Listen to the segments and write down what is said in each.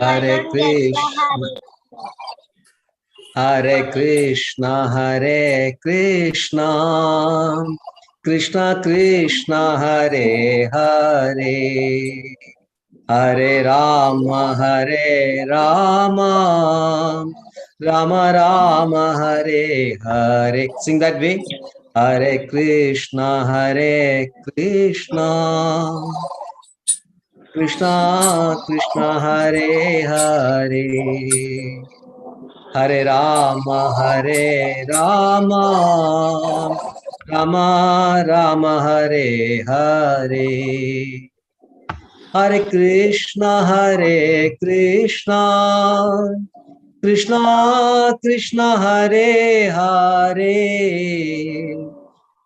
Hare Krishna, Hare Krishna, Hare Krishna, Krishna Krishna, Hare Hare, Hare Rama, Hare Rama, Rama Rama, Hare Hare. Sing that way. Hare Krishna, Hare Krishna, Krishna Krishna, Hare Hare, Hare Rama, Hare Rama, Rama Rama, Hare Hare, Hare Krishna, Hare Krishna, Krishna Krishna, Hare Hare,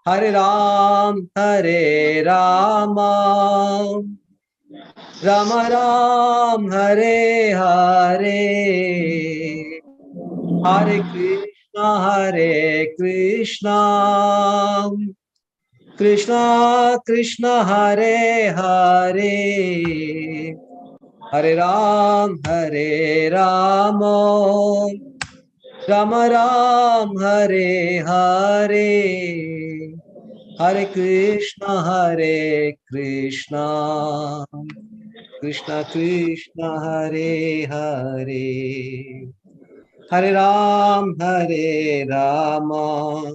Hare Ram, Hare Rama, Rama Ram, Hare Hare, Hare Krishna, Hare Krishna, Krishna Krishna, Hare Hare, Hare Ram, Hare Rama, Rama Ram, Hare Hare, Hare Krishna, Hare Krishna, Krishna Krishna, Hare Hare, Hare Ram, Hare Rama,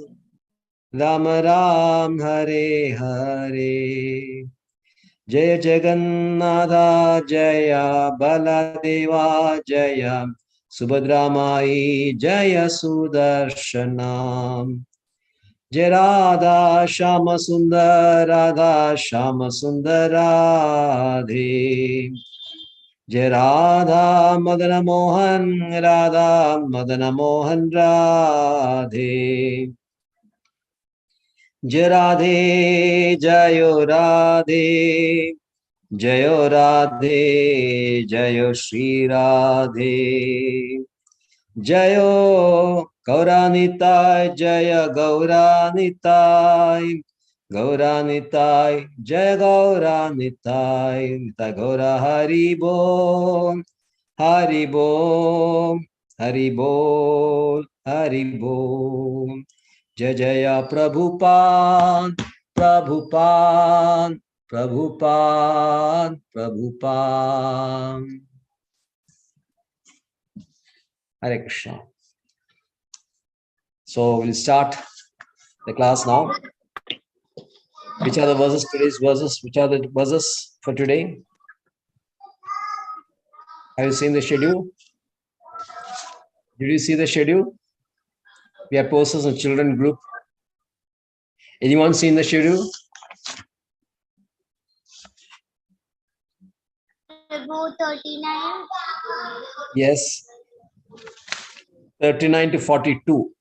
Rama Ram, Hare Hare. Jaya Jagannatha, Jaya Baladeva, Jaya Subhadramai, Jaya Sudarshanam, Jai Radha Shama Sundar, Radha Shama Sundar Radhe, Jai Radha Madana Mohan, Radha Madana Mohan Radhe, Jai Radhe, Jayo Radhe, Jayo Radhe, Jayo Shri Radhe, Jayo Gauranitai, Jaya Gauranitai, Gauranitai, Jaya Gauranitai, Nitya Gaura Hari Bol, Hari Bol, Hari Bol, Hari Bol. Jaya Jaya Prabhupada, Prabhupada, Prabhupada, Prabhupada. Hare Krishna. So we'll start the class now. Which are the verses, today's verses? Which are the verses for today? Have you seen the schedule? Did you see the schedule? We have posters in children group. Anyone seen the schedule? 39. Yes. 39 to 42.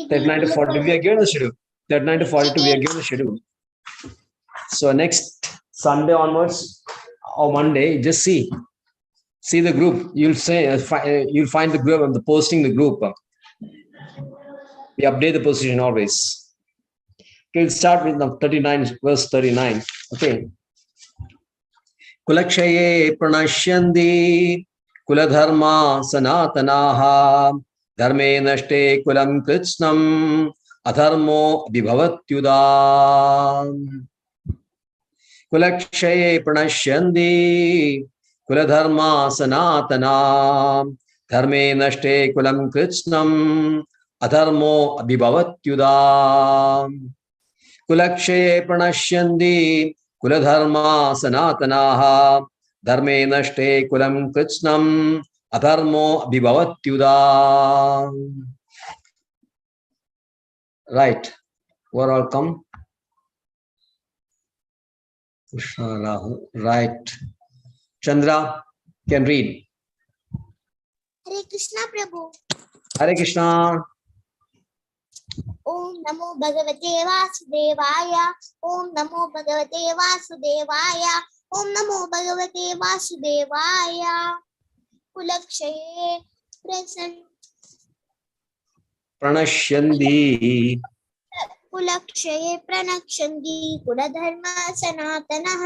39 to 42. We are given the schedule. 39 to 42. We are given the schedule. So next Sunday onwards or Monday, just see the group. You'll say you'll find the group and the posting the group. We update the position always. Okay, we'll start with the 39 verse 39. Okay. Kulakshaye pranashyandi kuladharma sanatanaha dharme nashte kulam kritsnam adharmo vibhavatyudam. Kulakshaye pranashyandi kuladharma sanatana dharme nashte kulam kritsnam adharmo vibhavatyudam. Kulakshaye pranashyandi kuladharma sanatana dharme nashte kulam kritsnam adharmo vibhavatyudam. Right. What all come? Krishna Rahu. Right. Chandra can read. Hare Krishna Prabhu. Hare Krishna. Om Namo Bhagavate Vasudevaya. Om Namo Bhagavate Vasudevaya. Om Namo Bhagavate Vasudevaya. Kulakshaye present. pranashyandi. कुलक्षये प्रणक्षन्ति कुलधर्मा सनातनः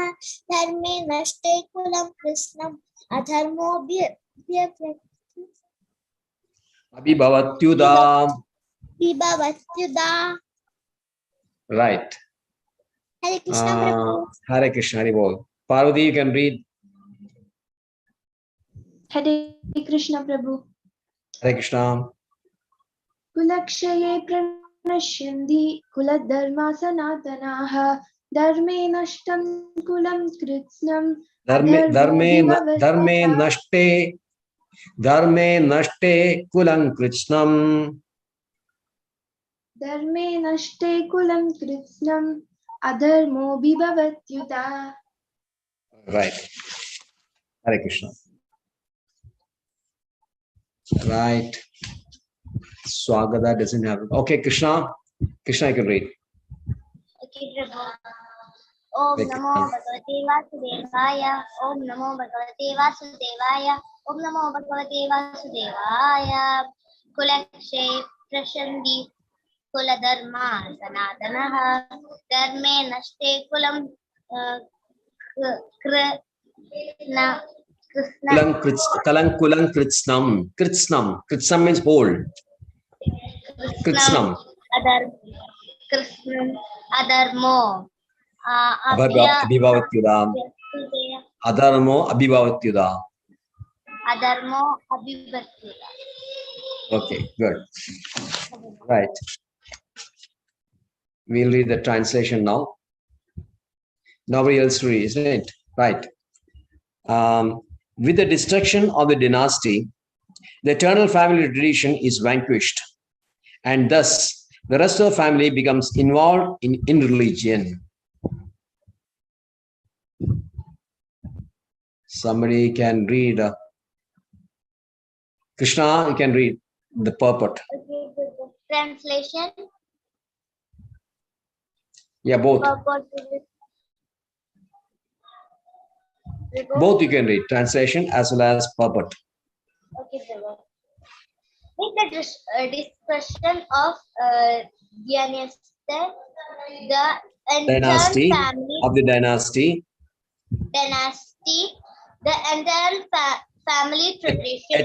धर्मे नष्टे कुलं कृष्णम् अधर्मोऽभ्यव्यक्तिः Abhibhavatyuda. विभवत्युदा. Right. Hare Krishna Prabhu. Hare Krishna, Hare Bol. Parvati, you can read. Hare Krishna Prabhu. Hare Krishna. Kulakshaye pranashyandi kuladharma sanatanaha dharme nashtam kulam kritsnam Dharme nashte kulam kritsnam. Dharme nashte kulam kritsnam adharmo bhavatyuta. Right. Hare Krishna. Right. Swagata doesn't have it. Okay, Krishna. Krishna, you can read. Okay, Prabhu. Om Namo Bhagavate Vasudevaya. Om Namo Bhagavate Vasudevaya. Om Namo Bhagavate Vasudevaya. Kulakshe Prashandi Kuladharma Sanatanaha Dharme Nashte Kulam Kulam kritsnam. Kritsnam means whole. Kritsnam. Krishnam Adharmo Abhibhavatyuda. Adharmo abhibhavatyuda. Adharmo Abhibhatyuda. Okay, good. Right. We'll read the translation now. Nobody else reads, isn't it? Right. With the destruction of the dynasty, the eternal family tradition is vanquished, and thus the rest of the family becomes involved in religion. Somebody can read. Krishna, you can read the purport. Okay, translation. Yeah, both. Purport. Both you can read, translation as well as purport. Okay, Prabhu. In the discussion of the entire Dynasty family of the dynasty. The entire family tradition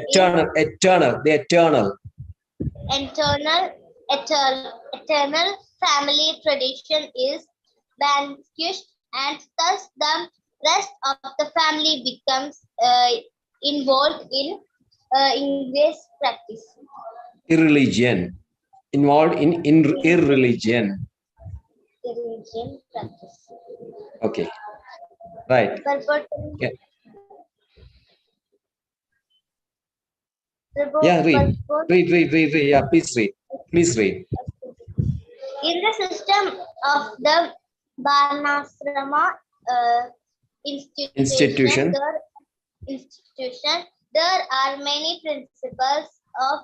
Eternal family tradition is vanquished, and thus the rest of the family becomes involved in English practice. Irreligion. Involved in irreligion. Irreligion practice. Okay. Right. Yeah. Yeah, read. Read. Yeah, please read. Please read. In the system of the Varnasrama institution, there are many principles of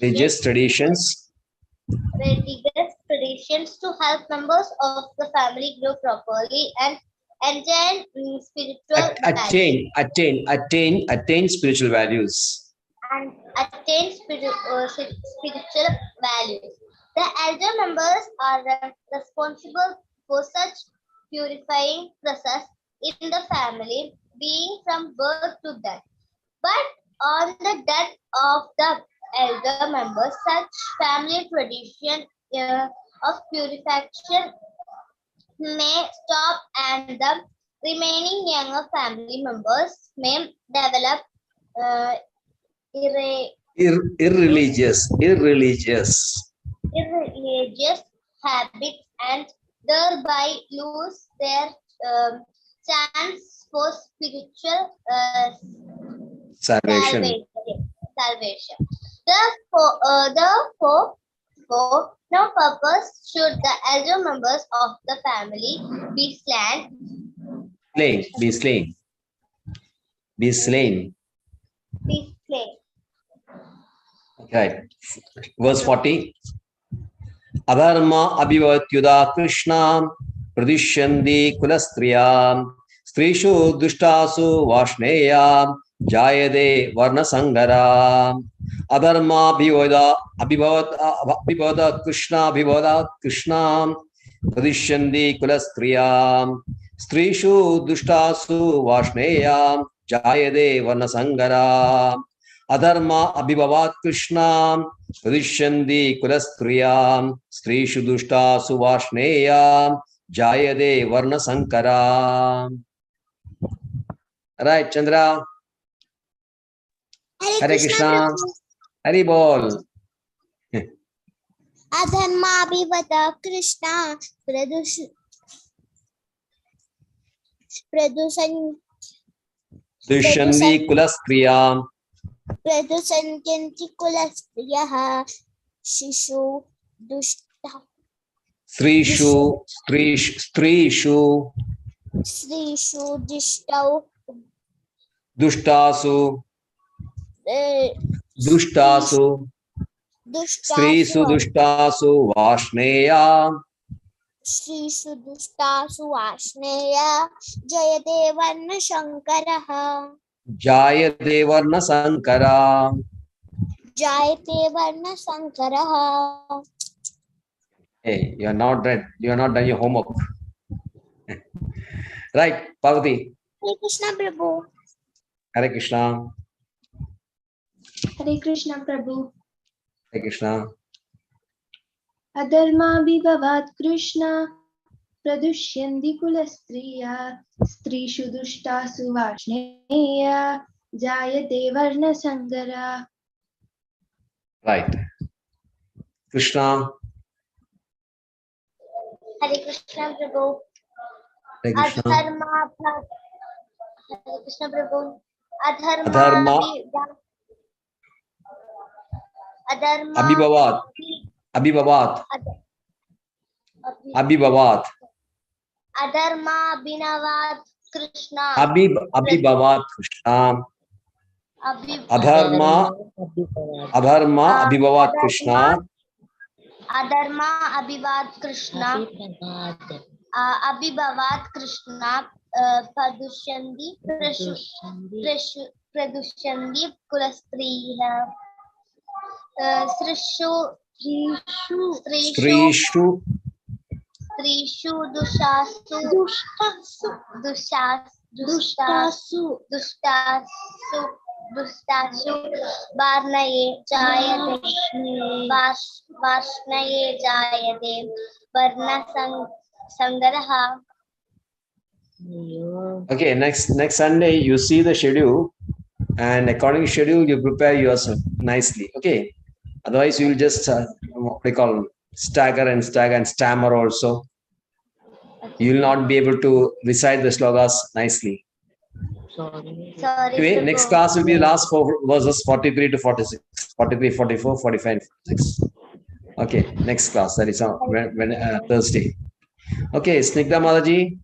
religious traditions to help members of the family grow properly and attain spiritual attain spiritual values. And attain spiritual values. The elder members are responsible for such purifying process in the family, being from birth to death. But on the death of the elder members, such family tradition of purification may stop, and the remaining younger family members may develop irreligious habits and thereby lose their chance for spiritual salvation. Therefore, for no purpose should the elder members of the family be slain. Right. Verse 40. Adharma abhivatyuda Krishna pradishyandi kulastriyam strishu dushtasu vashneyam jayade varna sangara. Adharma abhivada Krishna abhivada Krishna Pradishyandi kulastriyam Strishu dushtasu vashneyam Jayade varna sangara Adharma abhivavat Krishna Pradishyandi kulastriyam Strishu dushtasu vashneyam Jayade varna sankara. Right, Chandra. Hare Krishna. Hari Bol. Adharma abhivada Krishna Dushyandi kulastriyam Pradusanti kulastriyaha Shishu Dushta Strishu Srishu Dishtau Dushtasu Dushtasu Strisu Dushtasu Vashneya Srishu Dushtasu Ashneya Jayate Varna Shankaraha Jayate varna sankara. Jayate Varna Sankaraha. Hey, you are not read. You are not done your homework. Right, Parvati. Hare Krishna Prabhu. Hare Krishna. Hare Krishna Prabhu. Hare Krishna. Adharma bhivavat Krishna pradushyanti kulastriya strishu dushtasu vashneya jayate varna sangara. Right. Krishna. Hare Krishna Prabhu. Hare Krishna. Hare Krishna Prabhu. Adharma abhivavat. Abhivavat. Abhivavat. Adharma binavat Krishna. Abhivavat Krishna. Adharma abhivavat Krishna. Adharma abhivat Krishna. Abhivavat Krishna. Pradushandi kulastriha. Strishu dushtasu varnaye jayate varna sangaraha. Okay, next Sunday you see the schedule, and according to schedule you prepare yourself nicely. Okay, otherwise you will just what they call stagger and stammer also. You will not be able to recite the slogas nicely. Sorry. Anyway, next class will be the last 4 verses 43 to 46, 43, 44, 45, and 46. Okay, next class, that is on Thursday. Okay, Snigdha Mataji,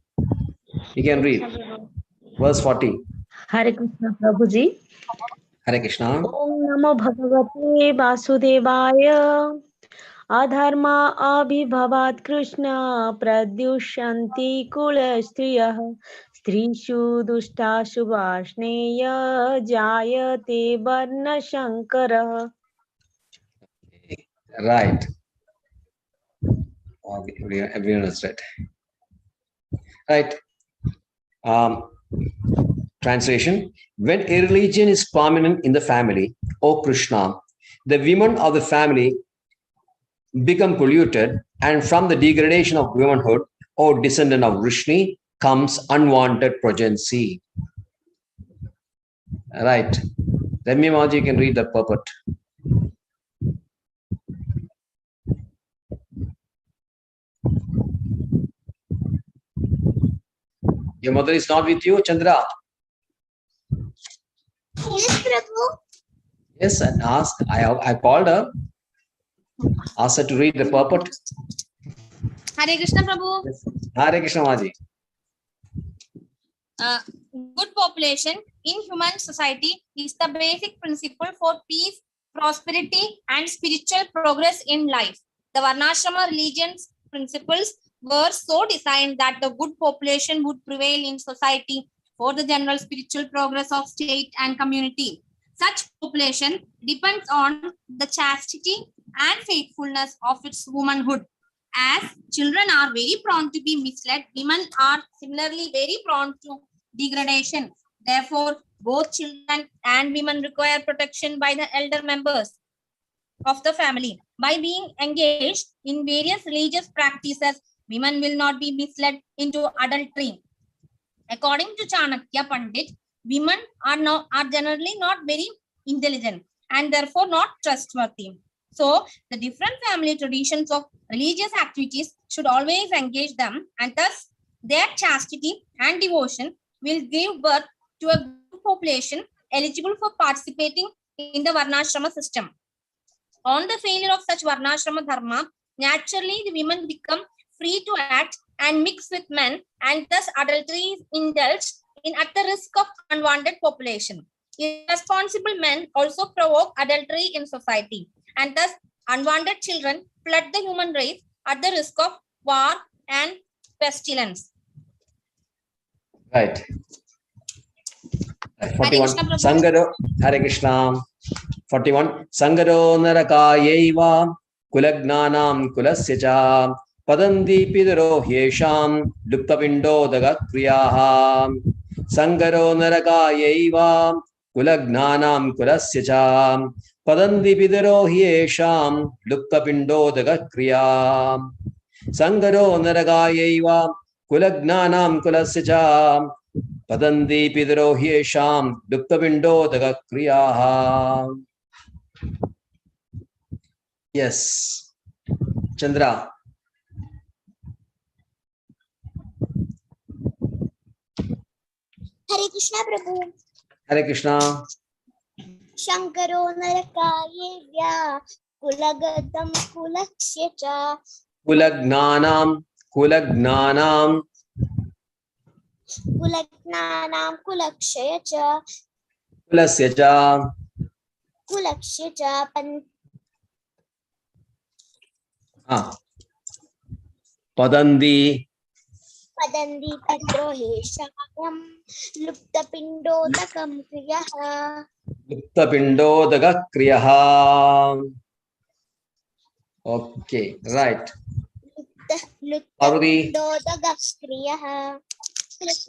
you can read verse 40. Hare Krishna Prabhuji. Hare Krishna. Om Namo Bhagavate Vasudevaya. Adharma abhibhavat Krishna pradyushanti kulastriyah strishu dushtashu vashneya jayate varna shankara. Right. Everyone is right. Right. Translation. When a religion is prominent in the family, O Krishna, the women of the family become polluted, and from the degradation of womanhood, O descendant of Vrishni, comes unwanted progeny. Right. Ramya Maji, you can read the purport. Your mother is not with you, Chandra? Yes, Prabhu. Yes, and asked. I called her. Asked her to read the purport. Hare Krishna Prabhu. Yes. Hare Krishna Maji. Good population in human society is the basic principle for peace, prosperity, and spiritual progress in life. The Varnashrama religion's principles were so designed that the good population would prevail in society for the general spiritual progress of state and community. Such population depends on the chastity and faithfulness of its womanhood. As children are very prone to be misled, women are similarly very prone to degradation. Therefore, both children and women require protection by the elder members of the family. By being engaged in various religious practices, women will not be misled into adultery. According to Chanakya Pandit, women are generally not very intelligent and therefore not trustworthy. So, the different family traditions of religious activities should always engage them, and thus their chastity and devotion will give birth to a good population eligible for participating in the Varnashrama system. On the failure of such Varnashrama dharma, naturally the women become free to act and mix with men, and thus adultery is indulged in at the risk of unwanted population. Irresponsible men also provoke adultery in society, and thus unwanted children flood the human race at the risk of war and pestilence. Right. 41. Sangaro, Hare Krishna. 41. Sangaro narakayaiva kulagnanam kulasya padanti pidaro hyesham luptapindo daga kriyaha. Sangaro narakayaiva kulagnanam kulasya padanti pidaro hyesham luptapindo daga kriyaha. Sangaro narakayaiva kulagnanam kulasya padanti pidaro hyesham luptapindo daga kriyaha. Yes, Chandra. Hare Krishna Prabhu. Hare Krishna. Shankaro narakayevya kulagadam kulaksya cha Kulagnanam kulaksya cha padanti pidrohesham luptapindodakam kriyaha. Okay, right. Parvati.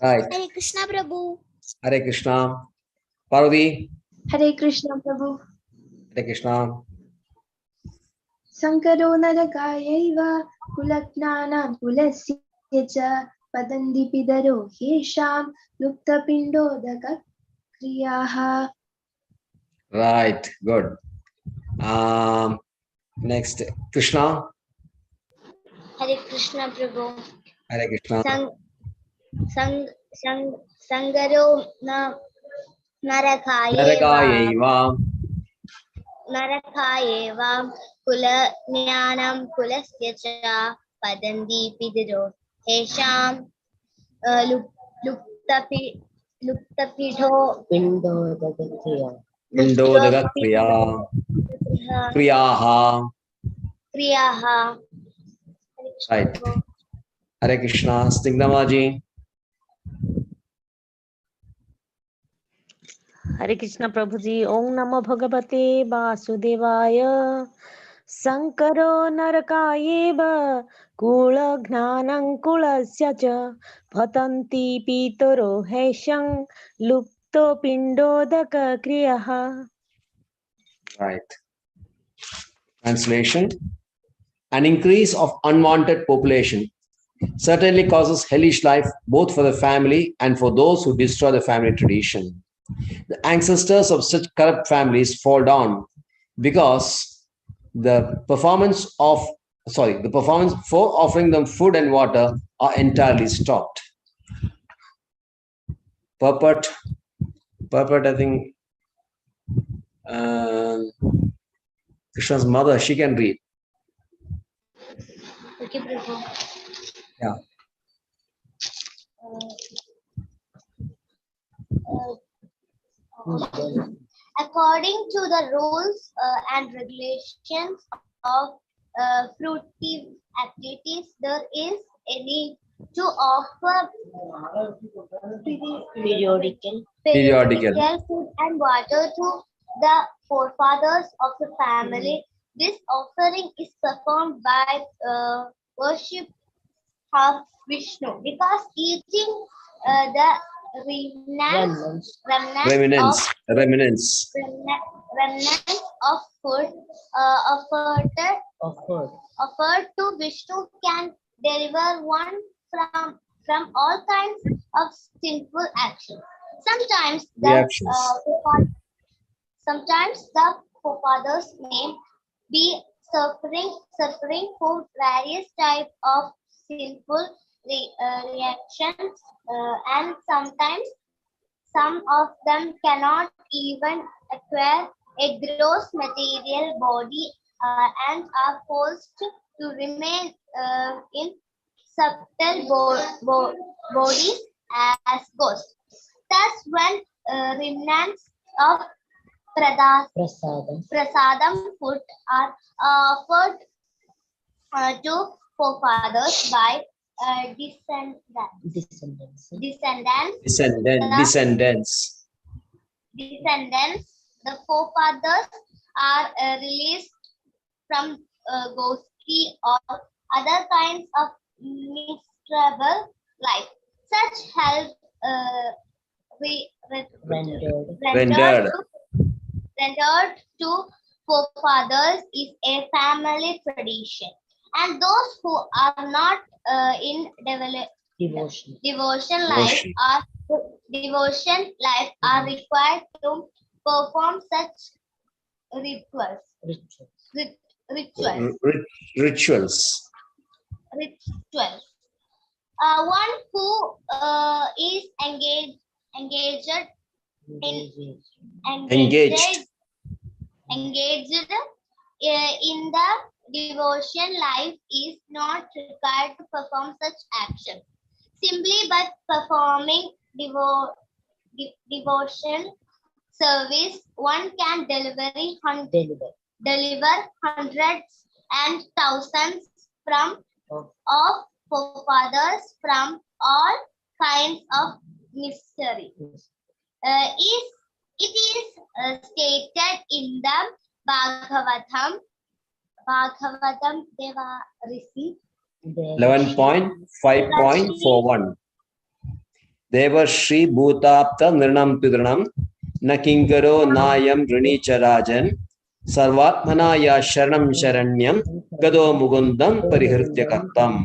Right. Hare Krishna Prabhu. Hare Krishna. Parvati. Hare Krishna Prabhu. Hare Krishna. Sankaro narakayaiva kulaknanam kulasya cha padanti pidaro hyesham luptapindodaka kriyaha. Right, good. Next, Krishna. Hare Krishna Prabhu. Hare Krishna. Sangaro narakayeva kula jnanam kulasya cha padanti pidaro hesham luptapidho Pindodaka kriyaha. Right. Hare Krishna. Stigdamaji. Hare Krishna Prabhuji. Om Namo Bhagavate Vasudevaya. Sankaro narakayeva kula gnanam kulasya cha patanti pitaro hesham lupto pindodaka kriyaha. Right. Translation. An increase of unwanted population certainly causes hellish life both for the family and for those who destroy the family tradition. The ancestors of such corrupt families fall down because the performance for offering them food and water are entirely stopped. Purport, I think Krishna's mother, she can read. Okay, Prabhu. Yeah. According to the rules and regulations of fruitive activities, there is a need to offer periodical food and water to the forefathers of the family. This offering is performed by worship of Vishnu because eating the Remnants. Remnants. remnants of food offered to Vishnu can deliver one from all kinds of sinful actions. Sometimes Reactions. sometimes the forefathers may be suffering from various types of sinful reactions, and sometimes some of them cannot even acquire a gross material body and are forced to remain in subtle bodies as ghosts. That's when remnants of prasadam food are offered to forefathers by descendants. The forefathers are released from ghostly or other kinds of miserable life. Such help rendered to forefathers is a family tradition, and those who are not in devotion life are required to perform such rituals. Rituals. One who is engaged in the devotion life is not required to perform such action. Simply by performing devotion service, one can deliver hundreds and thousands of forefathers from all kinds of misery. It is stated in the Bhagavatam Devarisi 11.5.41. Deva Shri Bhutapta Nirnam Pidranam Nakingaro Nayam Rinicha Rajan Sarvatmana Ya Sharanam Sharanyam Gado Mugundam Parihritya Kartam.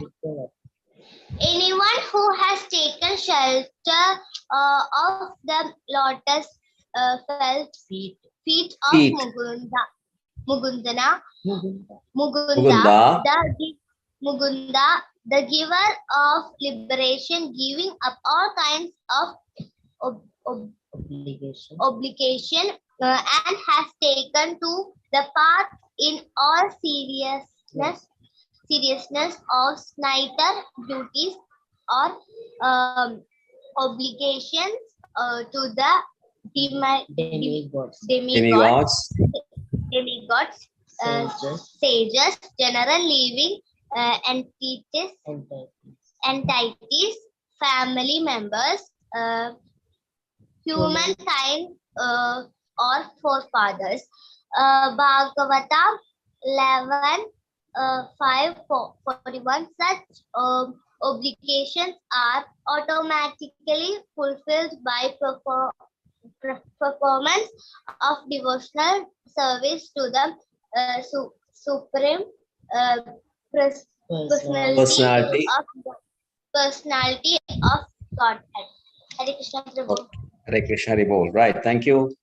Anyone who has taken shelter of the lotus felt feet of Mugunda, the giver of liberation, giving up all kinds of obligation and has taken to the path in all seriousness of neither duties or obligations to the demigods, sages, general living entities, family members, humankind, or forefathers. Bhagavata 11.5.41. Such obligations are automatically fulfilled by performance of devotional service to the supreme personality of Godhead. Hare Krishna Prabhu. Hare Krishna Prabhu. Right. Thank you.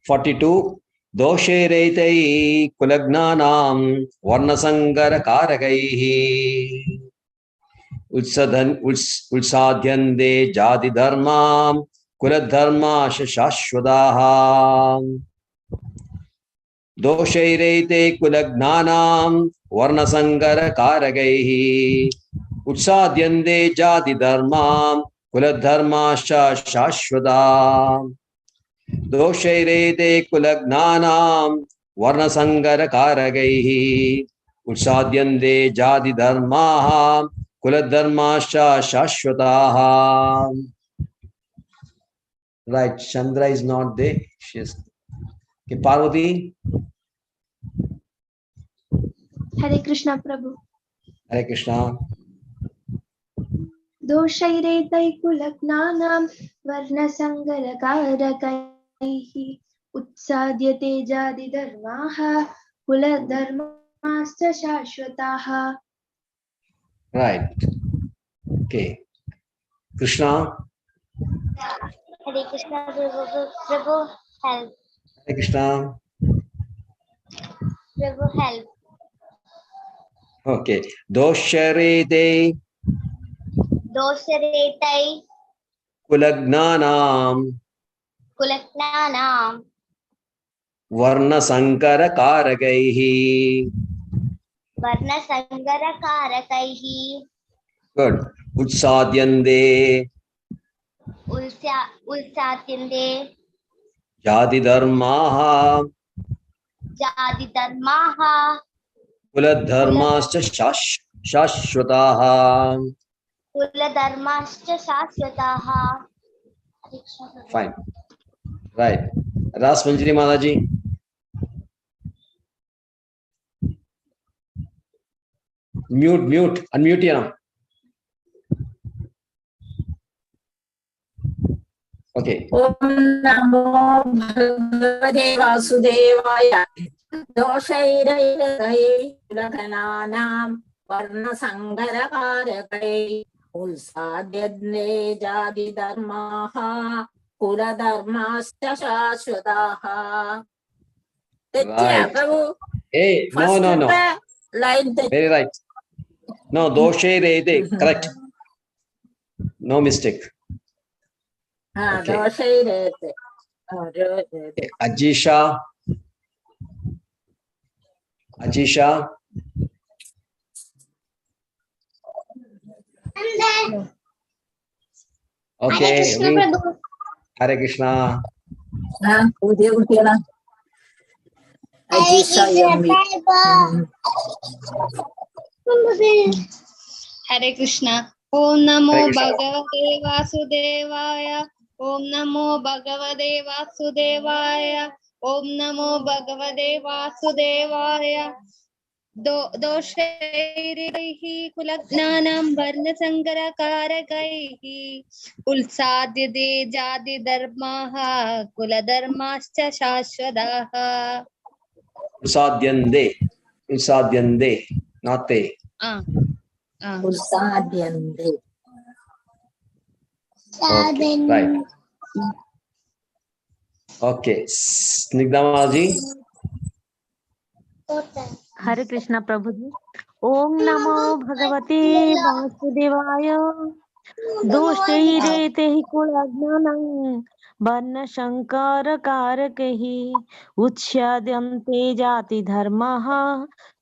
42. Doshe reitai kulagnanam varnasangara karakaihi ulsadhyande jadi dharmam kuladharma shashwadaha. Doshe reitai kulagnanam varnasangara karakaihi ulsadhyande jadi dharmam kuladharma shashwadaha. Doshairete kulagnanam varnasangara karagaihi ulsadyande jadi dharmaha kuladharmascha shashwataha. Right, Chandra is not there. She is Okay, Parvati. Hare Krishna Prabhu. Hare Krishna. दोषैरेतैः कुलज्ञानां वर्णसङ्करकारकैः उत्साद्यते जातिधर्माः कुलधर्माश्च शाश्वताः. Right. Okay. Krishna. Hare Krishna Prabhu, help. Hare Krishna. Prabhu, help. Okay. Dosharete Dosharetai Kulagnanam Kulaknanam Varna Sankara Karakaihi. Varna Sangara Karakaihi Good. Utsadyande Ulsatyande Jati Dharmaha Jadi Dharmaha Kuladharmascha Shashwataha. Kula Dharmascha Shashwataha. Fine. Right. Ras Manjari Mataji. Mute. Unmute here. Okay. Om Namo Bhagavate Vasudevaya. Doshairairai Lakananam Varna Sangarakarai Ulsadhyadne Jadi Dharmaha Kula Dharmascha Shashwataha. Right. Prabhu. Hey, no. Line Very right. No, doshe rede. Correct. No mistake. Okay. Doshairete. Ajisha. Okay. Hare Krishna. Hare Krishna. Om Namo Hare Krishna. Bhagavate Vasudevaya. Om Namo Bhagavate Vasudevaya. Om Namo Bhagavate Vasudevaya. दोषैरिहि कुलज्ञानां वर्णसङ्करकारकैः उल्साद्यते जातिधर्माः कुलधर्माश्च शाश्वताः. Usadyande. Not they. Ulsadyande. Okay. Right. Okay. Snigdha Mataji. हरे कृष्णा प्रभु जी. ओम नमो भगवते वासुदेवाय. दोषैरेते कुलज्ञानं वर्णशङ्करकारकैः उच्छाद्यन्ते जातिधर्माः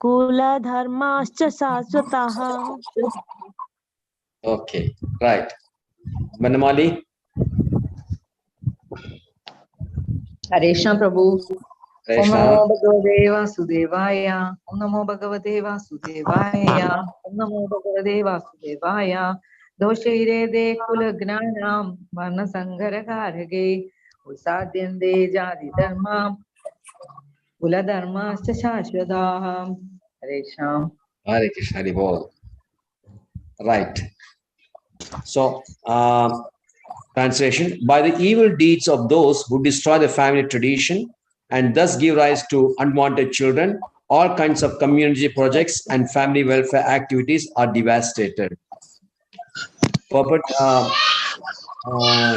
कुलधर्माश्च शाश्वताः. Okay. Right. Vanamali. Hare Krishna Prabhu. Hare Om Krishna. Namo Bhagavate Vasudevaya. Om Namo Bhagavate Vasudevaya. Om Namo Bhagavate Vasudevaya. Doshairede Kulagnanam Varna Sangharakarage Usadyande Jadi Dharmam Kula Dharmascha Shashwataham. Hare Krishna. Hare Krishna. Hare Bol. Right. So, translation: by the evil deeds of those who destroy the family tradition and thus give rise to unwanted children, all kinds of community projects and family welfare activities are devastated. Purport,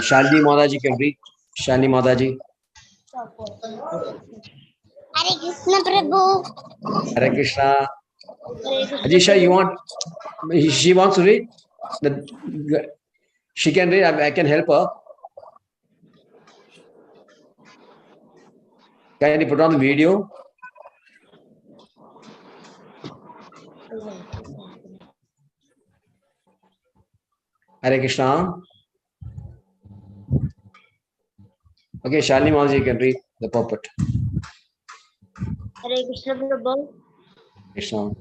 Shalini Mataji can read. Shalini Mataji. Hare Krishna Prabhu. Hare Krishna. Ajisha, you want? She wants to read. She can read. I can help her. Can you put on the video? Hare Krishna. Okay, Shalini Mataji can read the purport. Hare Krishna Prabhu. Krishna.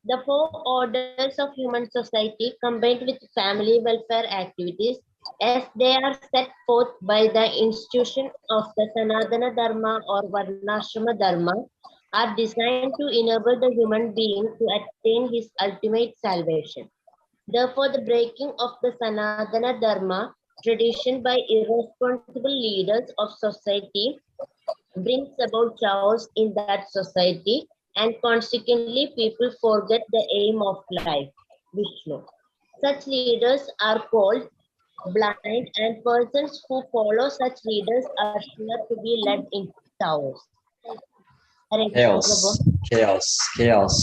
The four orders of human society combined with family welfare activities as they are set forth by the institution of the Sanatana Dharma or Varnashrama Dharma, are designed to enable the human being to attain his ultimate salvation. Therefore, the breaking of the Sanatana Dharma tradition by irresponsible leaders of society brings about chaos in that society, and consequently people forget the aim of life, Vishnu. Such leaders are called blind, and persons who follow such leaders are sure to be led into chaos. Hare Krishna, Chaos, Prabhu. chaos, chaos.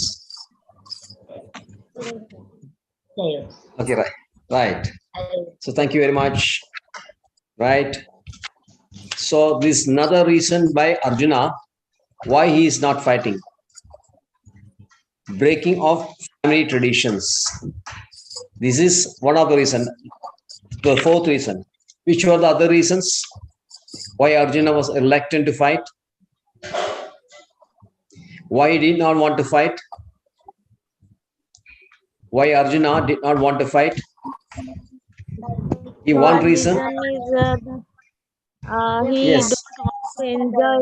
Chaos. Okay, right. Hare So thank you very much. Right. So this is another reason by Arjuna why he is not fighting. Breaking of family traditions. This is one of the reasons. The fourth reason. Which were the other reasons why Arjuna was reluctant to fight? Why he did not want to fight? Why Arjuna did not want to fight? Give one reason. Is he Yes. don't want to enjoy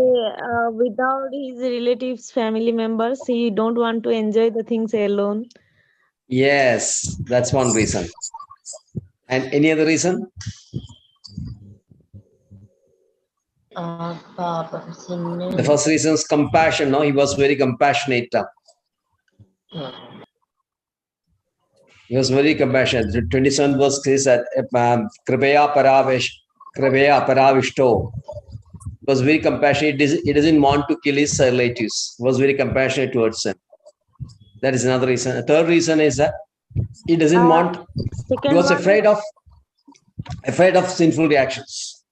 without his relatives, family members. He don't want to enjoy the things alone. Yes, that's one reason. And any other reason? The first reason is compassion. No, he was very compassionate. He was very compassionate. The 27th verse says that Kripaya Paravishto. He was very compassionate. He doesn't want to kill his relatives. He was very compassionate towards them. That is another reason. The third reason is that he doesn't want. He was afraid of sinful reactions.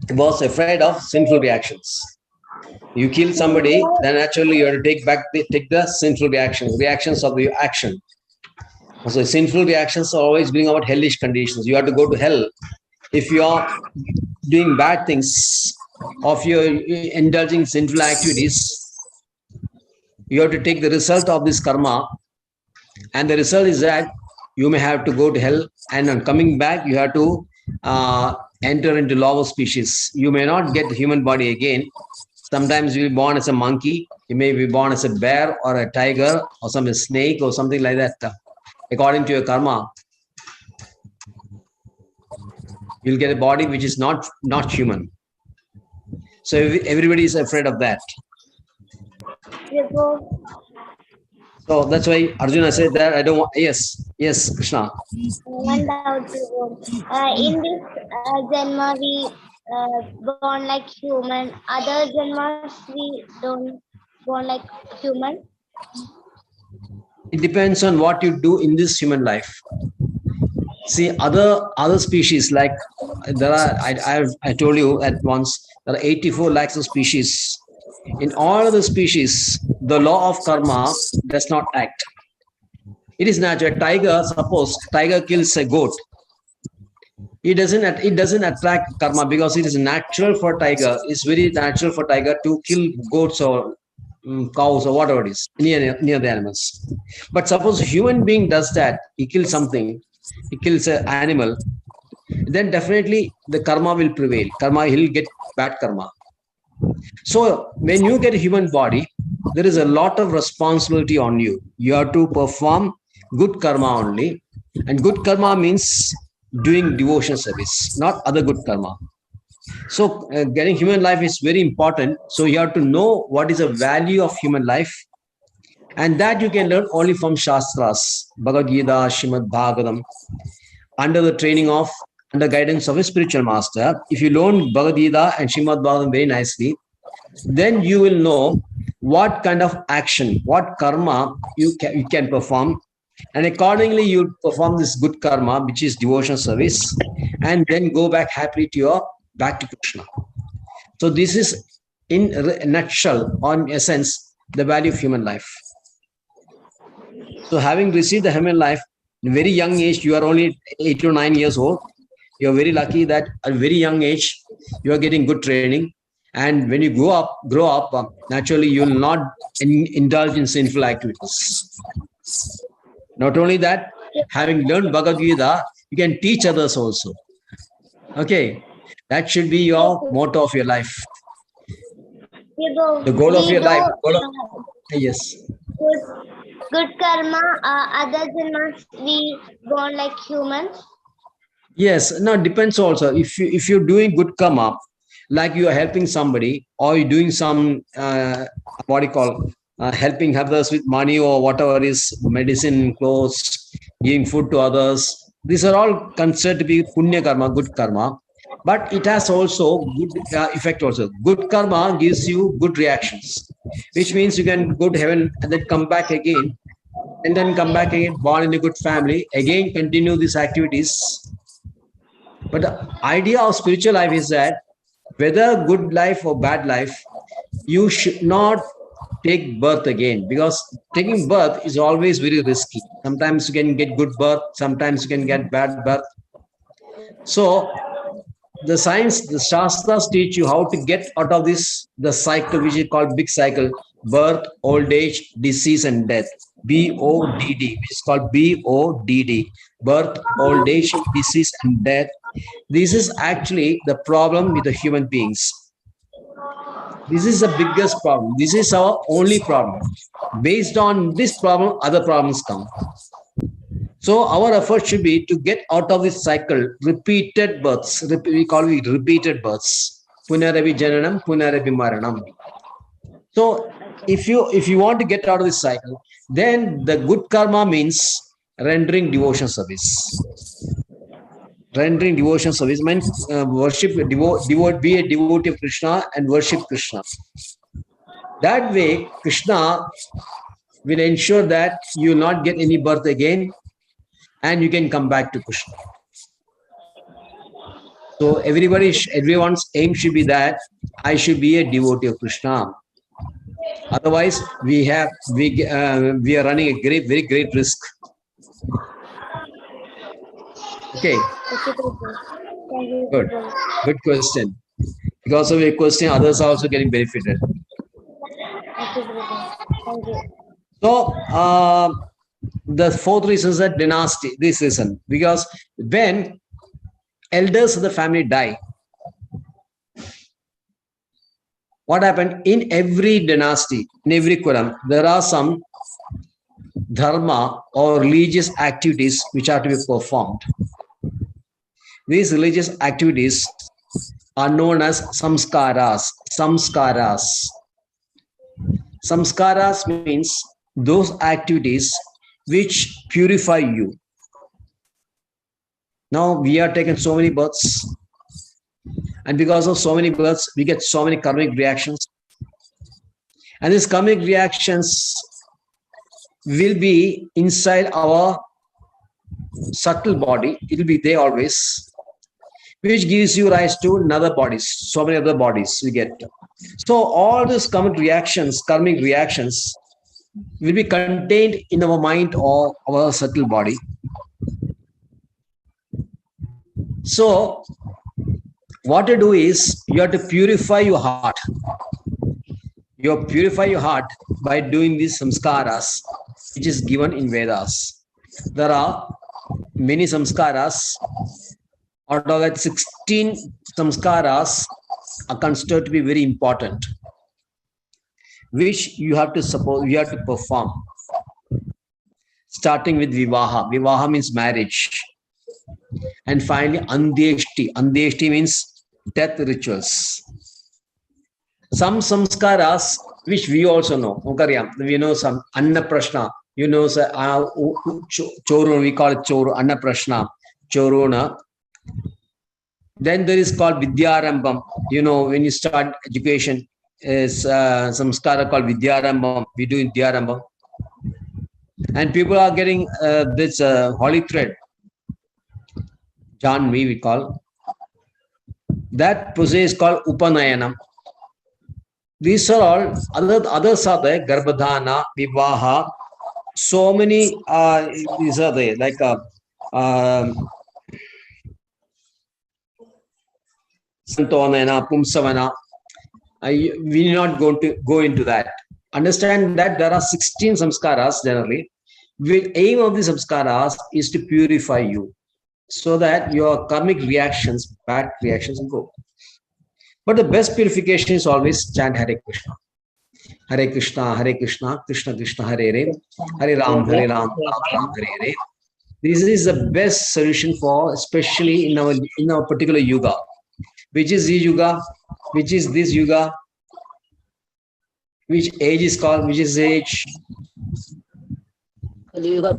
He was afraid of sinful reactions. You kill somebody, then naturally you have to take the sinful reactions of your action. So sinful reactions always bring about hellish conditions. You have to go to hell. If you are doing bad things, of your indulging sinful activities, you have to take the result of this karma, and the result is that you may have to go to hell, and on coming back, you have to enter into lower species. You may not get the human body again. Sometimes you'll be born as a monkey, you may be born as a bear or a tiger or some snake or something like that. According to your karma, you'll get a body which is not human. So everybody is afraid of that. So that's why Arjuna said that I don't want. Yes, Krishna. One doubt. In this Janma, we born like human. Other Janmas, we don't born like human. It depends on what you do in this human life. See, other species, like there are, I told you at once, there are 84 lakhs of species. In all of the species, the law of karma does not act. It is natural. Suppose tiger kills a goat. It doesn't attract karma because it is natural for tiger. It's very natural for tiger to kill goats or cows or whatever it is near the animals. But suppose a human being does that, he kills something, he kills an animal, then definitely the karma will prevail. He'll get bad karma. So when you get a human body, there is a lot of responsibility on you. You have to perform good karma only. And good karma means doing devotion service, not other good karma. So getting human life is very important. So you have to know what is the value of human life. And that you can learn only from Shastras, Bhagavad Gita, Srimad Bhagavatam, under the guidance of a spiritual master. If you learn Bhagavad Gita and Srimad Bhagavatam very nicely, then you will know what kind of action, what karma you can perform. And accordingly, you perform this good karma, which is devotion service, and then go back happily back to Krishna. So this is in a nutshell, on essence, the value of human life. So having received the human life in a very young age, you are only 8 to 9 years old. You are very lucky that at a very young age, you are getting good training. And when you grow up, naturally, you will not indulge in sinful activities. Not only that, having learned Bhagavad Gita, you can teach others also. Okay, that should be your motto of your life. The goal of your life. Yes. Good karma, other janmas we born like humans. Yes, no, depends also. If you're doing good karma, like you are helping somebody, or you're doing some what do you call helping others with money or whatever is medicine, clothes, giving food to others. These are all considered to be punya karma, good karma. But it has also good effect also. Good karma gives you good reactions, which means you can go to heaven and then come back again, and then come back again, born in a good family, again continue these activities. But the idea of spiritual life is that whether good life or bad life, you should not take birth again, because taking birth is always very risky. Sometimes you can get good birth, sometimes you can get bad birth. So the science, the Shastras teach you how to get out of this, the cycle, which is called big cycle: birth, old age, disease, and death. BODD, which is called BODD: birth, old age, disease, and death. This is actually the problem with the human beings. This is the biggest problem. This is our only problem. Based on this problem, other problems come. So our effort should be to get out of this cycle, repeated births. We call it repeated births. Punaravi jananam, punaravi maranam. So if you want to get out of this cycle, then the good karma means rendering devotion service. Rendering devotion service means worship, be a devotee of Krishna and worship Krishna. That way, Krishna will ensure that you will not get any birth again, and you can come back to Krishna. So everyone's aim should be that I should be a devotee of Krishna. Otherwise, we are running a very great risk. Okay. Good question. Because of your question, others are also getting benefited. So the fourth reason is that dynasty. This reason, because when elders of the family die, what happened in every dynasty, in every kulam, there are some dharma or religious activities which are to be performed. These religious activities are known as samskaras. Samskaras. Samskaras means those activities which purify you. Now we are taking so many births, and because of so many births, we get so many karmic reactions. And these karmic reactions will be inside our subtle body. It will be there always, which gives you rise to another bodies, so many other bodies we get. So all these karmic reactions will be contained in our mind or our subtle body. So what to do is you have to purify your heart. You purify your heart by doing these samskaras, which is given in Vedas. There are many samskaras. Out of that, 16 samskaras are considered to be very important, which you have to perform. Starting with vivaha. Vivaha means marriage. And finally, andyeshti. Andyeshti means death rituals. Some samskaras, which we also know. We know some annaprashna. You know, choru, we call it choru, annaprashna, choruna. Then there is called Vidyarambam. You know, when you start education, is samskara called Vidyarambam. We do Vidyarambam. And people are getting this holy thread. Janvi we call. That process is called Upanayanam. These are all, others are there, Garbhadhana, Vivaha. So many, these are there, like Santonana, Pumsavana. We are not going to go into that. Understand that there are 16 samskaras generally, The aim of the samskaras is to purify you so that your karmic reactions, bad reactions will go. But the best purification is always chant Hare Krishna. Hare Krishna, Hare Krishna, Krishna Krishna, Hare Hare, Hare Ram, Hare Ram, Ram Ram, Hare Hare. This is the best solution for, especially in our particular yuga. Which is the yuga? Which is this yuga? Which age is called? Which is age? Kali Yuga.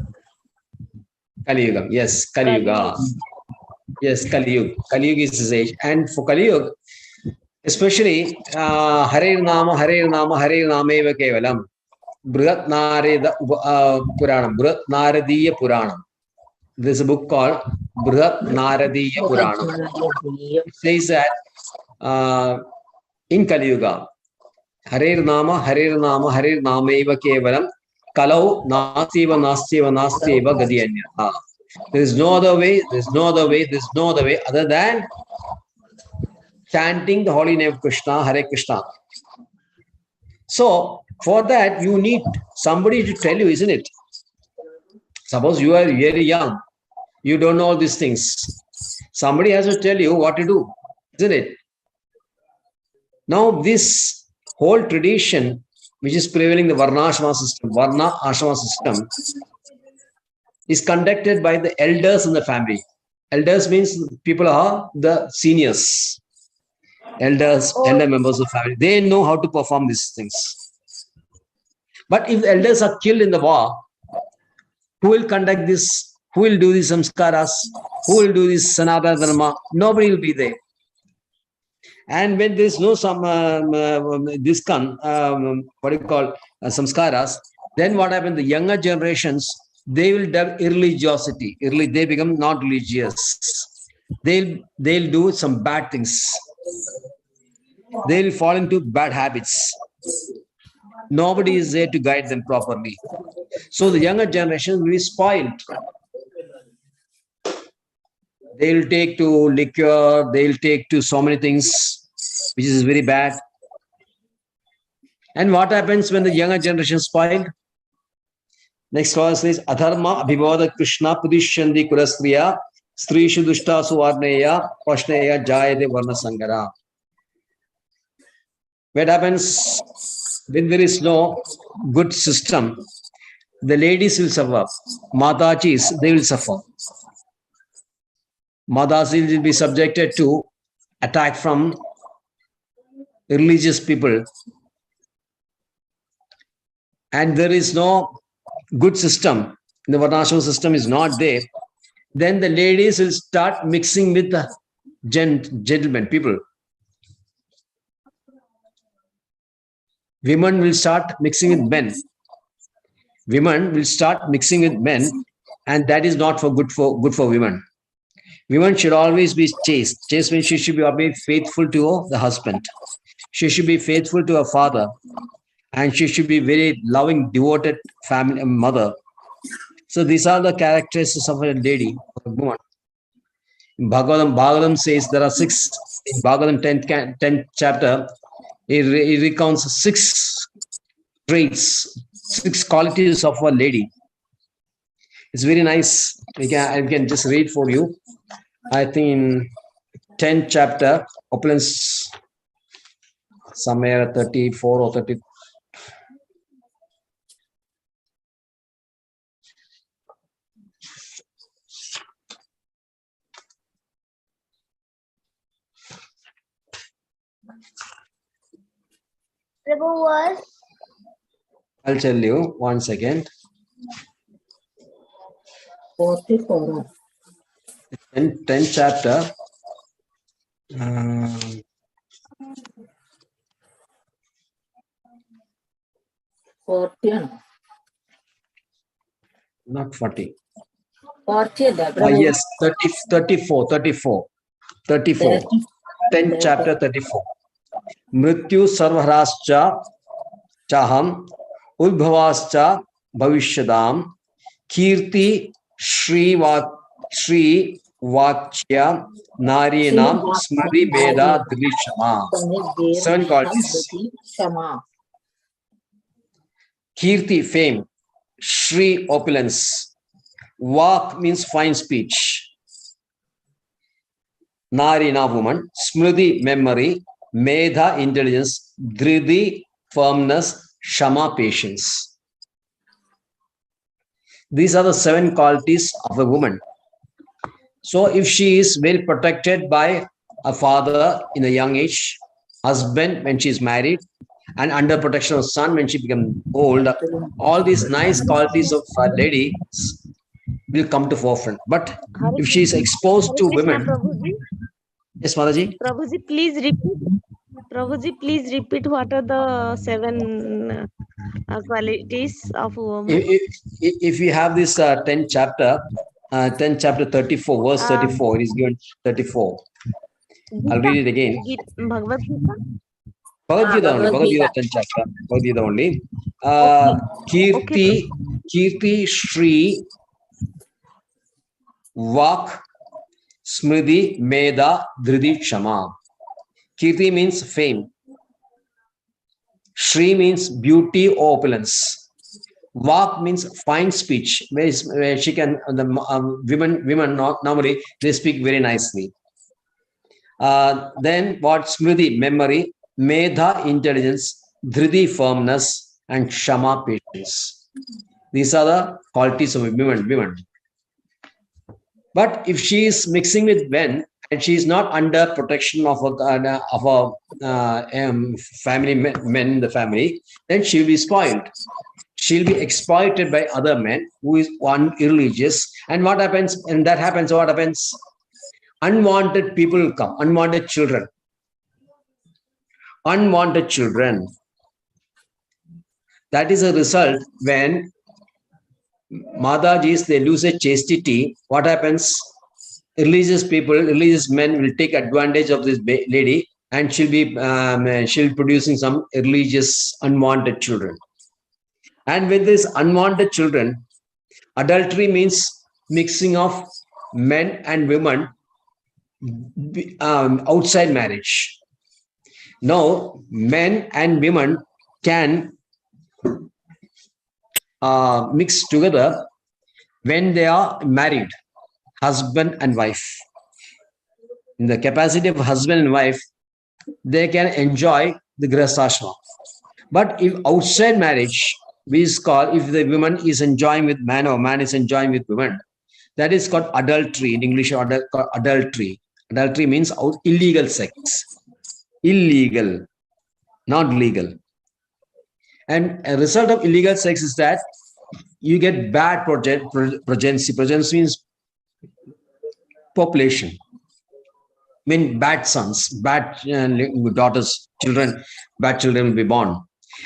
Kali Yuga. Yes, Kali Yuga. Yes, Kali Yuga. Kali Yuga is his age. And for Kali Yuga, especially Hare Nama, Hare Nama, Hare Nama eva kevalam. Brihat Narada Puranam. Brihat Naradiya Puranam. There's a book called Brihat Naradiya Puranam. It says that in Kali Yuga, Hare Nama, Hare Nama, Hare Nama eva kevalam. Kalau nastiva nastiva nastiva gadiyanya. There is no other way, there is no other way, there is no other way other than chanting the holy name of Krishna, Hare Krishna. So, for that, you need somebody to tell you, isn't it? Suppose you are very young, you don't know all these things. Somebody has to tell you what to do, isn't it? Now, this whole tradition, which is prevailing the Varna Ashrama system, is conducted by the elders in the family. Elders means people are the seniors. Elders, elder members of the family. They know how to perform these things. But if the elders are killed in the war, who will conduct this? Who will do these samskaras? Who will do this Sanatana Dharma? Nobody will be there. And when there is no samskaras, then what happens? The younger generations, they will have irreligiosity. They become not religious. They'll do some bad things. They'll fall into bad habits. Nobody is there to guide them properly. So the younger generation will be spoiled. They'll take to liquor, they'll take to so many things, which is very bad. And what happens when the younger generation is spoiled? Next verse says, Adharma abhivada Krishna pudishyandi kulastriya strishu dushta suvarneya prashneya jayade varna sangara. What happens when there is no good system? The ladies will suffer. Matachis, they will suffer. Matachis will be subjected to attack from religious people. And there is no good system. The Varnashram system is not there. Then the ladies will start mixing with the gentlemen, people. Women will start mixing with men. Women will start mixing with men, and that is not good for women. Women should always be chaste. Chaste means she should be faithful to the husband. She should be faithful to her father, and she should be very loving, devoted family mother. So these are the characteristics of a lady, of a woman. In Bhagavatam says there are 6. In Bhagavatam 10th chapter, it recounts 6 traits, 6 qualities of a lady. It's very nice. I can just read for you. I think in 10th chapter, opulence, somewhere 34 or 30. Prabhu was? I'll tell you, 1 second. 44. 10th chapter. 40. Not 40. 40. Yes, 34. 10th chapter 34. Mrityu sarvarascha chaham udbhavascha bhavishyadam kirti shri vachya narinam smriti veda drishama. 7 qualities. Kirti, fame. Shri, opulence. Vak means fine speech. Narina, woman. Smriti, memory. Medha, intelligence. Dhridi, firmness. Shama, patience. These are the 7 qualities of a woman. So if she is well protected by a father in a young age, husband when she is married, and under protection of son when she becomes old, all these nice qualities of a lady will come to forefront. But if she is exposed Hare to Krishna, women, Prabhuji. yes, Mataji. Prabhuji, please repeat. Prabhuji, please repeat what are the 7 qualities of a woman. If you have this 10th chapter, 10th chapter 34, verse 34, it is given 34. I'll read it again. Bhagavad Gita. Bhagavad Gita 10th chapter, Bhagavad Gita only. Okay. Kirti, Shri, Vak, Smriti, Medha, Dhridi, Shama. Kirti means fame. Shri means beauty or opulence. Vak means fine speech, where she can, the women normally, they speak very nicely. Then what? Smriti, memory. Medha, intelligence. Dhridi, firmness. And Shama, patience. These are the qualities of women. But if she is mixing with men and she is not under protection of a family men in the family, then she will be spoiled. She'll be exploited by other men who is one irreligious. And what happens? And that happens. What happens? Unwanted people will come. Unwanted children. Unwanted children. That is a result when Madajis, they lose a chastity. What happens? Religious people, religious men will take advantage of this lady, and she'll be producing some religious unwanted children. And with this unwanted children, adultery means mixing of men and women outside marriage. Now, men and women can mix together when they are married, husband and wife. In the capacity of husband and wife, they can enjoy the grihasthashrama. But if outside marriage, we call, if the woman is enjoying with man or man is enjoying with woman, that is called adultery. In English, adultery. Adultery means illegal sex. Illegal, not legal. And a result of illegal sex is that you get bad progeny. Progeny means population. I mean, bad sons, bad daughters, children, bad children will be born.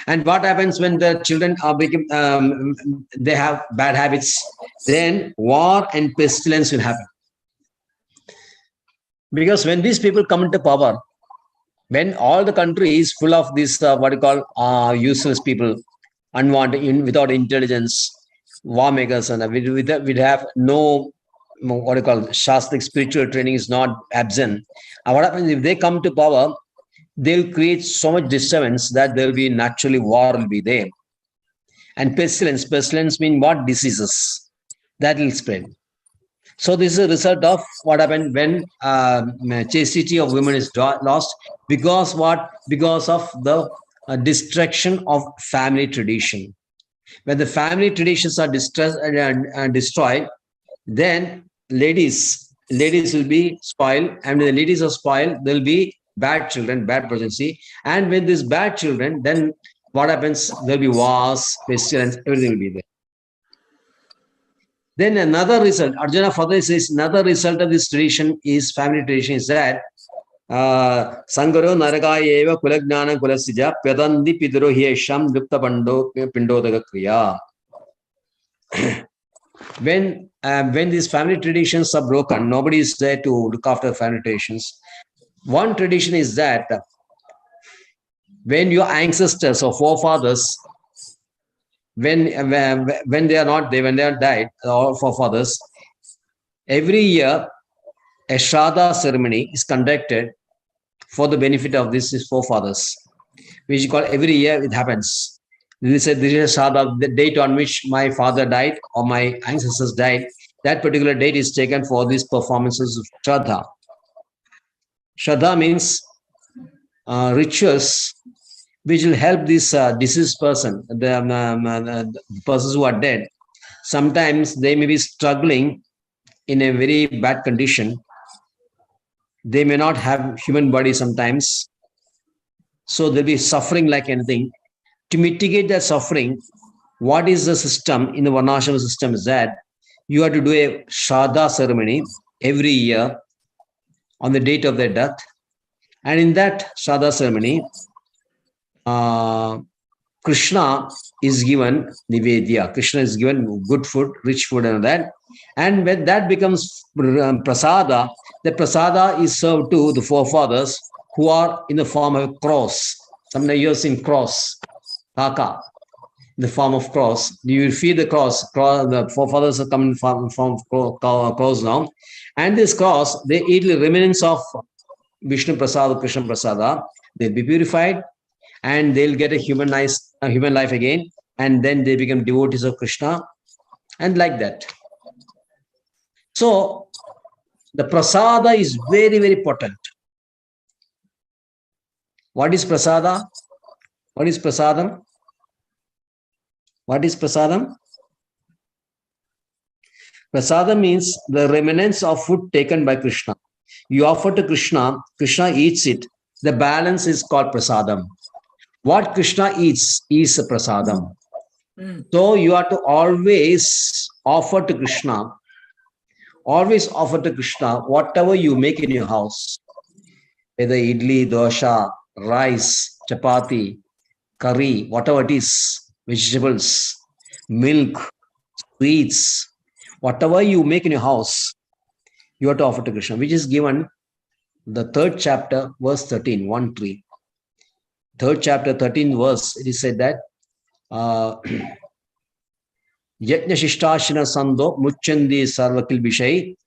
And what happens when the children are they have bad habits? Then war and pestilence will happen. Because when these people come into power, when all the country is full of this, what you call useless people, unwanted, without intelligence, war makers, and we have no, what you call, Shastric spiritual training is not absent. And what happens if they come to power? They'll create so much disturbance that there will be naturally war will be there. And pestilence means what? Diseases that will spread. So this is a result of what happened when chastity of women is lost. Because what? Because of the destruction of family tradition. When the family traditions are destroyed, then ladies will be spoiled, and when the ladies are spoiled, there will be bad children, bad progeny. And with these bad children, then what happens? There will be wars, pestilence, everything will be there. Then another result, Arjuna further says, another result of this tradition is family tradition is that Sangaro Naragaya eva Kulagnana Kulasija Pedandi Pidro Hiesham Lupta Pindodaga Kriya. When these family traditions are broken, nobody is there to look after family traditions. One tradition is that when your ancestors or forefathers, when they are not there, when they are died, or forefathers, every year a Shraddha ceremony is conducted for the benefit of these forefathers, which is called every year it happens. This is Shraddha, the date on which my father died or my ancestors died. That particular date is taken for these performances of Shraddha. Shraddha means rituals which will help this deceased person, the persons who are dead. Sometimes they may be struggling in a very bad condition. They may not have human body sometimes. So they'll be suffering like anything. To mitigate that suffering, what is the system in the Varnashram system is that you have to do a Shraddha ceremony every year on the date of their death. And in that Shraddha ceremony, Krishna is given Nivedya. Krishna is given good food, rich food and that. And when that becomes prasada, the prasada is served to the forefathers who are in the form of a cross. Sometimes you have seen cross, taka, the form of cross. You will feed the cross. The forefathers are coming from cross now. And this cross, they eat the remnants of Vishnu Prasada, Krishna Prasada. They'll be purified and they'll get a human life again. And then they become devotees of Krishna and like that. So the prasada is very, very potent. What is prasada? What is prasadam? What is prasadam? Prasadam means the remnants of food taken by Krishna. You offer to Krishna, Krishna eats it. The balance is called prasadam. What Krishna eats is a prasadam. So you have to always offer to Krishna. Always offer to Krishna whatever you make in your house. Whether idli, dosha, rice, chapati, curry, whatever it is, vegetables, milk, sweets, whatever you make in your house, you have to offer to Krishna, which is given the 3rd chapter, verse 13, 1-3. 3rd chapter, 13th verse, it is said that Yajna Shishtashina Sando Muchandi Sarvakil Bishai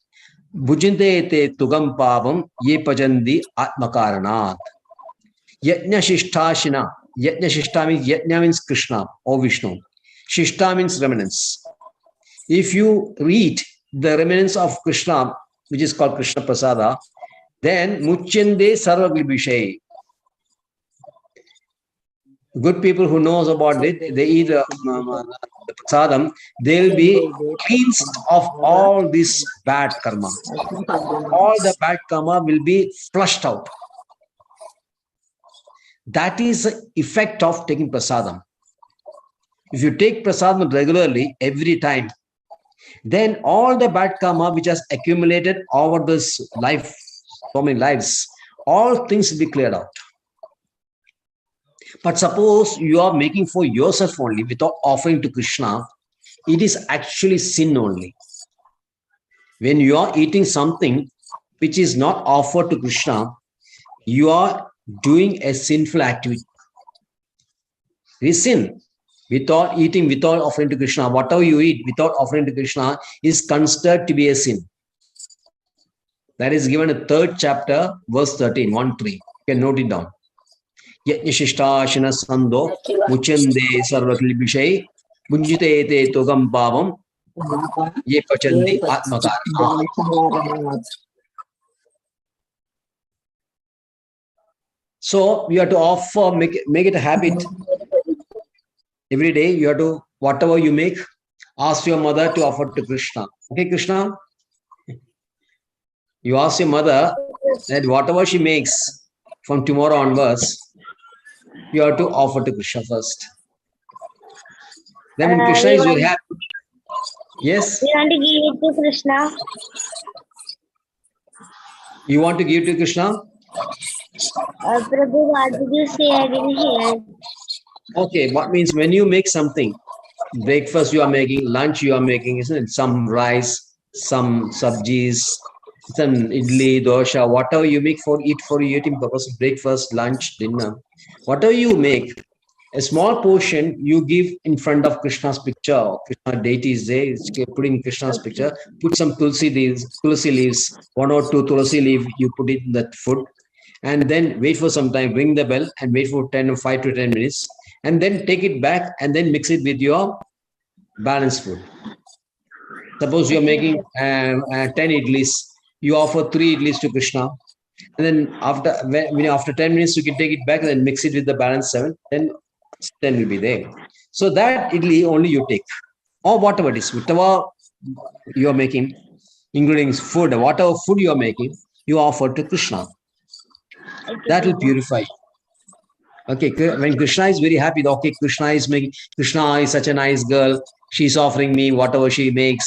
Bhujinte te Tugam Pavam Ye Pajandi Atmakaranat. Yajna Shishtashina. Yajna Shishta means Yajna means Krishna or Vishnu. Shishta means remnants. If you read the remnants of Krishna, which is called Krishna Prasada, then Muchende Sarvakil Bishai. Good people who knows about it, they eat the prasadam, they'll be cleansed of all this bad karma. All the bad karma will be flushed out. That is the effect of taking prasadam. If you take prasadam regularly, every time, then all the bad karma which has accumulated over this life, so many lives, all things will be cleared out. But suppose you are making for yourself only without offering to Krishna, it is actually sin only. When you are eating something which is not offered to Krishna, you are doing a sinful activity. It is sin. Without eating, without offering to Krishna, whatever you eat without offering to Krishna is considered to be a sin. That is given in 3rd chapter, verse 13, 1-3. You can note it down. Yajnashishta Sando Muchande Sarvakil Bishai Bunjite te Togam Bhavam Ye Pachandi Atmakarana. So you have to offer, make it a habit. Every day you have to, whatever you make, ask your mother to offer to Krishna. Okay, Krishna? You ask your mother that whatever she makes from tomorrow onwards, you have to offer to Krishna first. Then when Krishna is very happy. Yes? We want to give it to Krishna. You want to give to Krishna? Prabhu, what did you say? I didn't hear. Okay, what means when you make something, breakfast you are making, lunch you are making, isn't it? Some rice, some sabjis, some idli, dosha, whatever you make for eating purpose, breakfast, lunch, dinner, whatever you make, a small portion you give in front of Krishna's picture. Krishna deity is there, put in Krishna's picture, put some tulsi leaves, 1 or 2 tulsi leaves, you put it in that food, and then wait for some time, ring the bell and wait for 5 to 10 minutes. and then take it back and then mix it with your balanced food. Suppose you're making 10 idlis, you offer 3 idlis to Krishna, and then after 10 minutes, you can take it back and then mix it with the balance 7, then 10 will be there. So that idli only you take, or whatever it is, whatever you are making, including food, whatever food you are making, you offer to Krishna. That will purify. Okay, when Krishna is very happy, okay, Krishna is such a nice girl, she's offering me whatever she makes,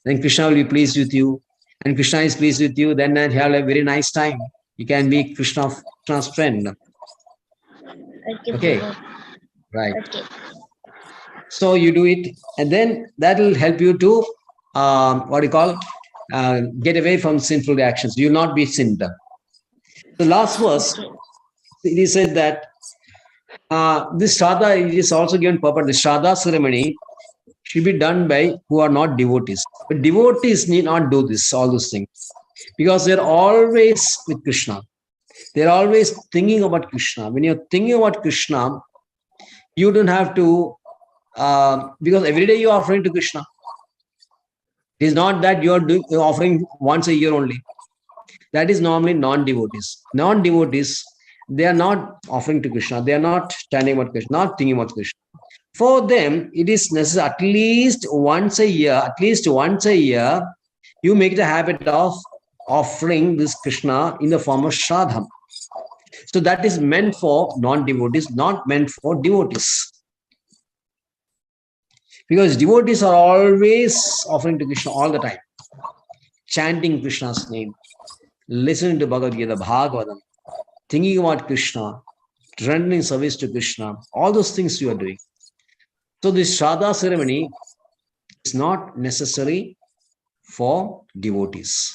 then Krishna will be pleased with you. And Krishna is pleased with you, then you have a very nice time. You can be Krishna's friend. Okay, right. Okay. So you do it, and then that will help you to get away from sinful actions. You will not be sinned. The last verse, it is said that this Shraddha is also given purpose. The Shraddha ceremony should be done by who are not devotees. But devotees need not do all those things, because they're always with Krishna. They're always thinking about Krishna. When you're thinking about Krishna, you don't have to, because every day you're offering to Krishna. It is not that you're offering once a year only. That is normally non-devotees. Non-devotees, they are not offering to Krishna. They are not standing about Krishna, not thinking about Krishna. For them, it is necessary at least once a year, you make the habit of offering this Krishna in the form of Shraddham. So that is meant for non-devotees, not meant for devotees. Because devotees are always offering to Krishna all the time, chanting Krishna's name, listening to Bhagavad Gita, Bhagavatam, thinking about Krishna, rendering service to Krishna, all those things you are doing. So this Shraddha ceremony is not necessary for devotees.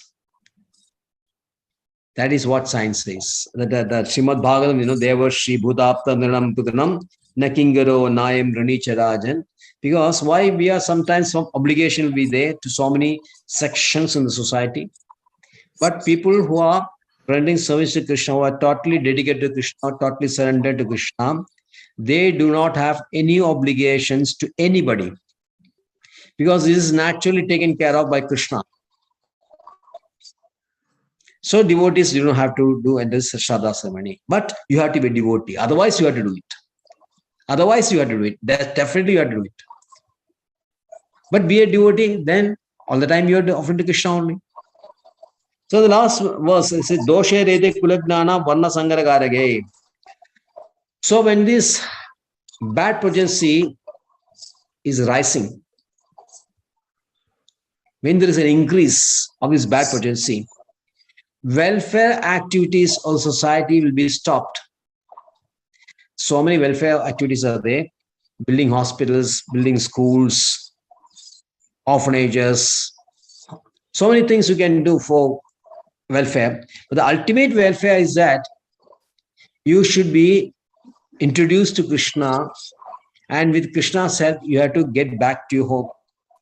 That is what science says. That Srimad Bhagavatam, there was Shri Bhutapta Niranam Putanam Nakingaro Nayam Ranicharajan. Because why we are sometimes some obligation will be there to so many sections in the society. But people who are rendering service to Krishna, who are totally dedicated to Krishna, totally surrendered to Krishna, they do not have any obligations to anybody, because this is naturally taken care of by Krishna. So devotees, you don't have to do this Shraddha ceremony, but you have to be a devotee. Otherwise, you have to do it. Definitely you have to do it. But be a devotee, then all the time you are offering to Krishna only. So the last verse is Doshe Rete Kulagnana Varna Sangaragarage. So when this bad potency is rising, when there is an increase of this bad potency, welfare activities of society will be stopped. So many welfare activities are there, building hospitals, building schools, orphanages, so many things you can do for welfare. But the ultimate welfare is that you should be introduced to Krishna, and with Krishna's help, you have to get back to your home.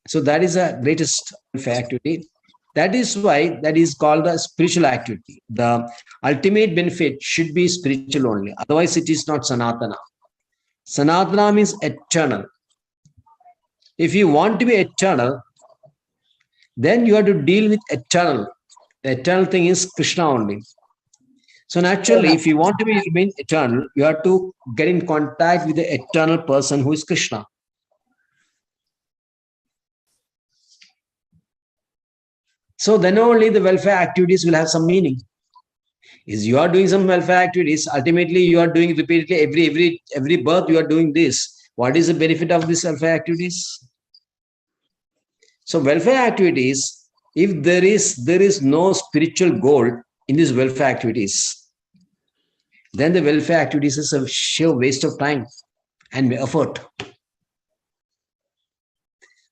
So that is the greatest welfare activity. That is why that is called a spiritual activity. The ultimate benefit should be spiritual only. Otherwise, it is not Sanatana. Sanatana means eternal. If you want to be eternal, then you have to deal with eternal. The eternal thing is Krishna only. So naturally, if you want to remain eternal, you have to get in contact with the eternal person who is Krishna. So then only the welfare activities will have some meaning. Is you are doing some welfare activities, ultimately you are doing repeatedly every birth you are doing this. What is the benefit of these welfare activities? So welfare activities, if there is no spiritual goal in these welfare activities, then the welfare activities is a sheer waste of time and effort.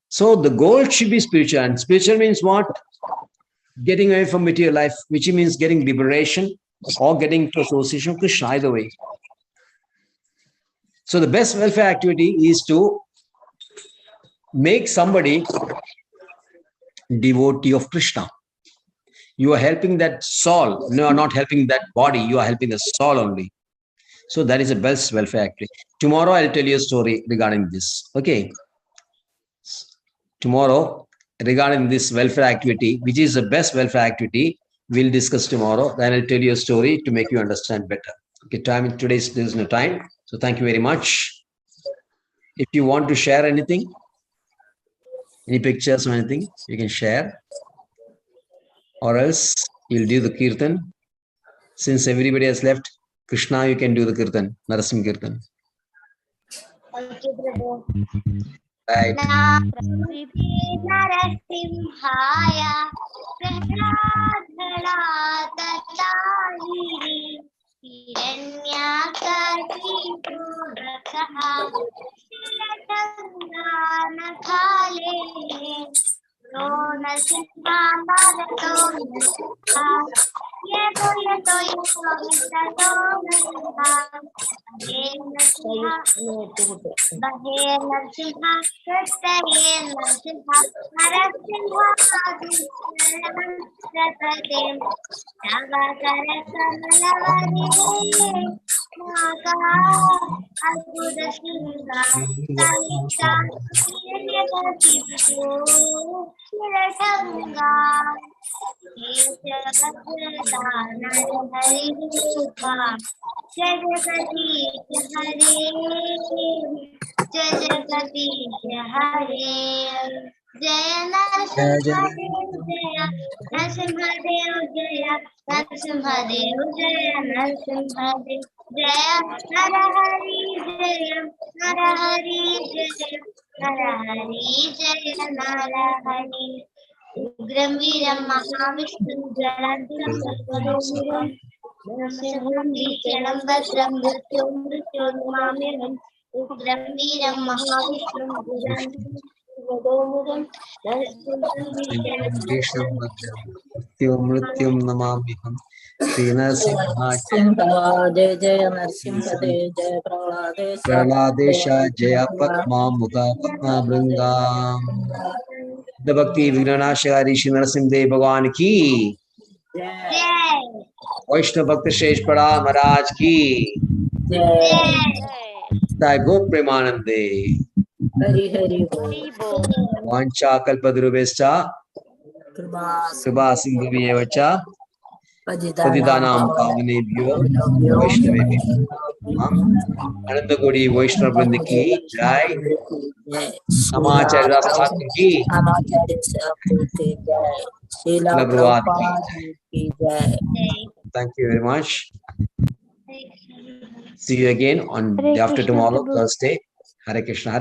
So the goal should be spiritual, and spiritual means what? Getting away from material life, which means getting liberation or getting to association with Krishna, either way. So the best welfare activity is to make somebody devotee of Krishna. You are helping that soul. No, you are not helping that body. You are helping the soul only. So that is the best welfare activity. Tomorrow I'll tell you a story regarding this. Okay. Tomorrow, regarding this welfare activity, which is the best welfare activity, we'll discuss tomorrow. Then I'll tell you a story to make you understand better. Okay, time today's there's no time. So thank you very much. If you want to share anything, any pictures or anything, you can share. Or else you'll do the kirtan. Since everybody has left, Krishna, you can do the kirtan, Narasim kirtan. Thank you, Prabhu. Right. Narasimhaya Prahladalatatahiri Hiranyakashipurakha Shiratanganakhale Yo Narasimha Bharato Narasimha Yeto Yeto Yeto Vitato Narasimha Hare Narasimha Bahe Narasimha Kritaye Narasimha Narasimha Adityanam Navakara Samalavani Naga Adhuta Shinga Kalika Hiranyakashipu Shiratanga Hari Rupa Jagadish Hare Jagadish Hare Jaya Narasimhadev Jaya Narasimhadev Jaya Narasimhadev Jaya Narasimhadev Jaya Narahari Jaya Narahari Jaya Narahari Jaya Narahari Ugram Viram Mahavishnu Jalantam Sarvadomram Narasimham Vishanam Vasram Mrityum Mrityodhamamiham Ugram Viram Mahavishnu Jalantam Sarvadomram Narasimham Vishanam Vasram Mrityum namamiham. Sri Narasimha Jaya Jaya Narasimha Jaya Praladesha Praladesha Jaya Padma Mukha Padma Bringam. The Bhakti Vignanashari Shri Narasimha Dev Bhagwan ki. Jai Vaishnava Bhakti Shesh Pada Maharaj ki. Sai Go Premanande. Hari Hari Bol. Vancha Kalpaduruvescha Kribha Sindhuviyevacha Patidanam Pavanebhyo Vaishnavebhyo Ananda Godi Vaishnava Vrinda ki Jai. Samacharya Sahatam ki. Srila Prabhupada ki. Prabhupada ki jai. Thank you very much. See you again on Hare day after Krishna, tomorrow, Prabhu. Thursday. Hare Krishna. Hare